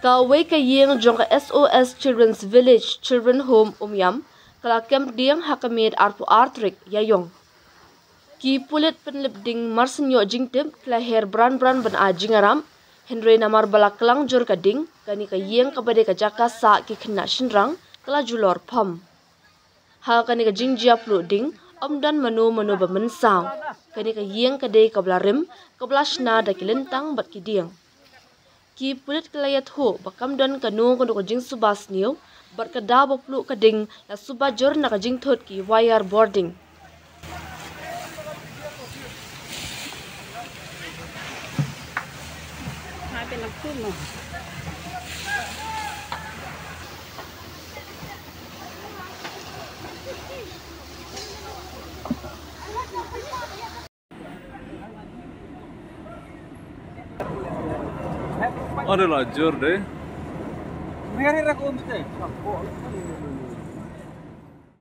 Ka wei ka yeng jong ka SOS Children's Village Children Home Umyam kala kem diang hakamid arpu artrik yayong. Ki pulit penlip ding marsenyo jingtip kala her bran ban a jingaram Henry namar balak kelang jur ka ding kani ka yeng ka bade ka jaka sa ki kena shinrang kala julor pam. Ha kani ka jingjia plu ding omdan manu bamensang kani ka yeng ka dei ka blarim ka blashna da kilintang bat ki diang. Ki pulit kelayat ho bakam don kanu kono ko jing subas niu bat ka da boplu ka ding la suba jor na ka jing thot ki wire boarding. Adalah jor deh. Mereka ni ragu untuk